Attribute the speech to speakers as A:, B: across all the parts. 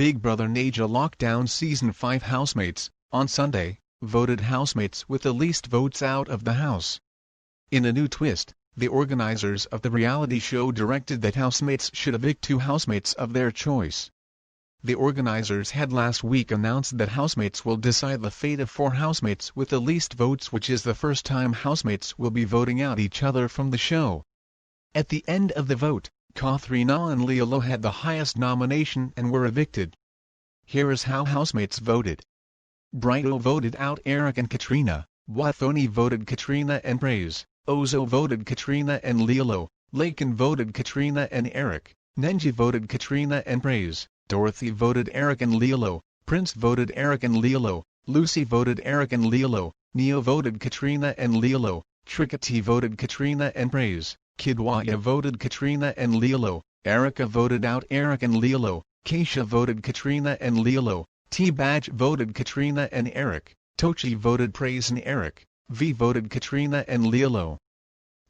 A: Big Brother Naija Lockdown Season 5 housemates, on Sunday, voted housemates with the least votes out of the house. In a new twist, the organizers of the reality show directed that housemates should evict 2 housemates of their choice. The organizers had last week announced that housemates will decide the fate of 4 housemates with the least votes, which is the first time housemates will be voting out each other from the show. At the end of the vote, ka3na and Lilo had the highest nomination and were evicted. Here is how housemates voted. Brito voted out Eric and ka3na, Wathoni voted ka3na and Praise, Ozo voted ka3na and Lilo, Lakin voted ka3na and Eric, Nenji voted ka3na and Praise, Dorothy voted Eric and Lilo, Prince voted Eric and Lilo, Lucy voted Eric and Lilo, Neo voted ka3na and Lilo, Trikati voted ka3na and Praise, Kidwaya voted ka3na and Lilo, Erica voted out Eric and Lilo, Keisha voted ka3na and Lilo, T-Badge voted ka3na and Eric, Tochi voted Praise and Eric, V voted ka3na and Lilo.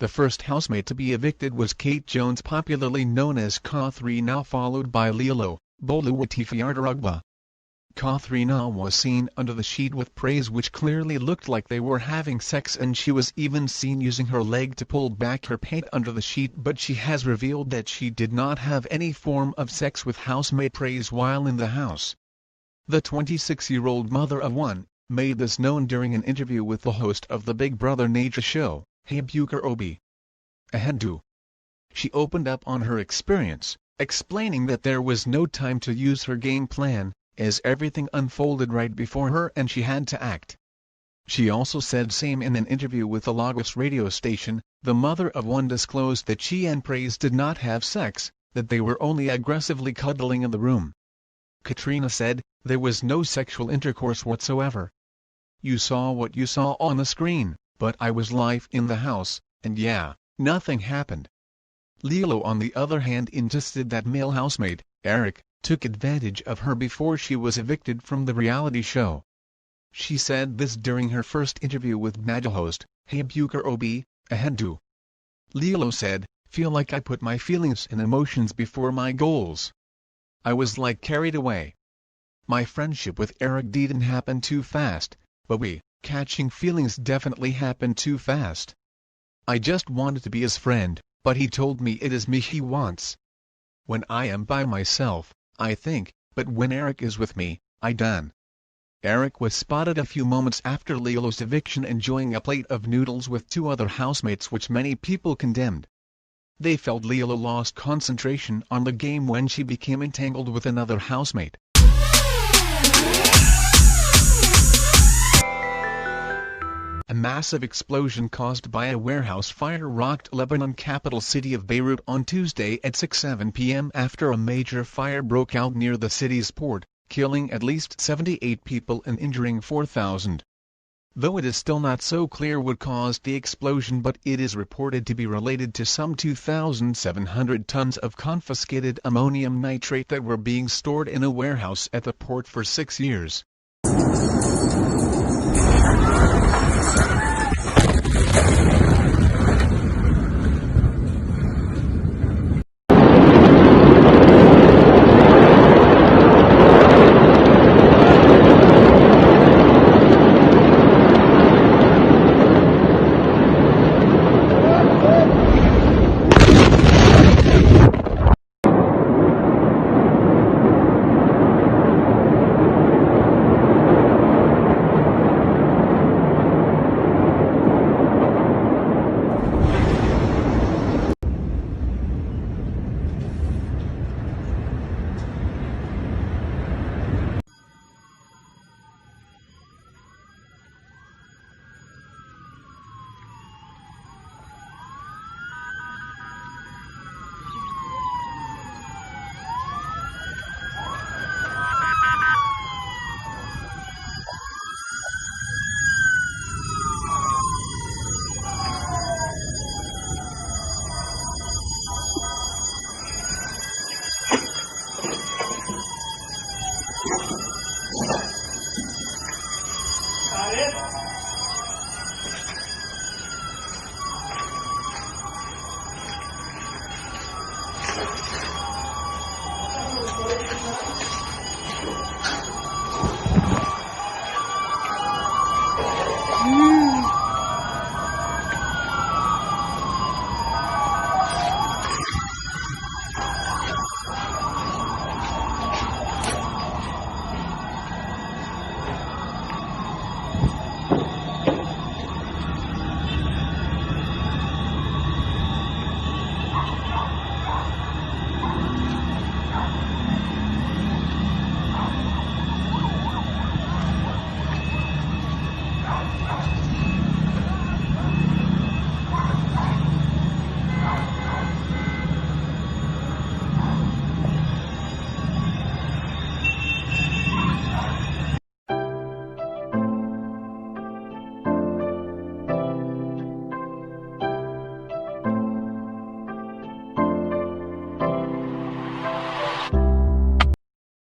A: The first housemate to be evicted was Kate Jones, popularly known as ka3na, followed by Lilo, Boluwatifiardarugba. Ka3na was seen under the sheet with Praise, which clearly looked like they were having sex, and she was even seen using her leg to pull back her paint under the sheet, but she has revealed that she did not have any form of sex with housemate Praise while in the house. The 26-year-old mother of 1 made this known during an interview with the host of the Big Brother Naija show, Habuker Obi Ahendu. She opened up on her experience, explaining that there was no time to use her game plan, as everything unfolded right before her and she had to act. She also said same in an interview with the Lagos radio station. The mother of 1 disclosed that she and Praise did not have sex, that they were only aggressively cuddling in the room. ka3na said, "There was no sexual intercourse whatsoever. You saw what you saw on the screen, but I was live in the house, and yeah, nothing happened." Lilo on the other hand insisted that male housemate, Eric, took advantage of her before she was evicted from the reality show. She said this during her first interview with Naija host, Habuker Obi Ahendu. Lilo said, "Feel like I put my feelings and emotions before my goals. I was like carried away. My friendship with Eric didn't happen too fast, but catching feelings definitely happened too fast. I just wanted to be his friend, but he told me it is me he wants. When I am by myself, I think, but when Eric is with me, I done." Eric was spotted a few moments after Lilo's eviction enjoying a plate of noodles with 2 other housemates, which many people condemned. They felt Lilo lost concentration on the game when she became entangled with another housemate. A massive explosion caused by a warehouse fire rocked Lebanon capital city of Beirut on Tuesday at 6:07 p.m. after a major fire broke out near the city's port, killing at least 78 people and injuring 4,000. Though it is still not so clear what caused the explosion, but it is reported to be related to some 2,700 tons of confiscated ammonium nitrate that were being stored in a warehouse at the port for 6 years.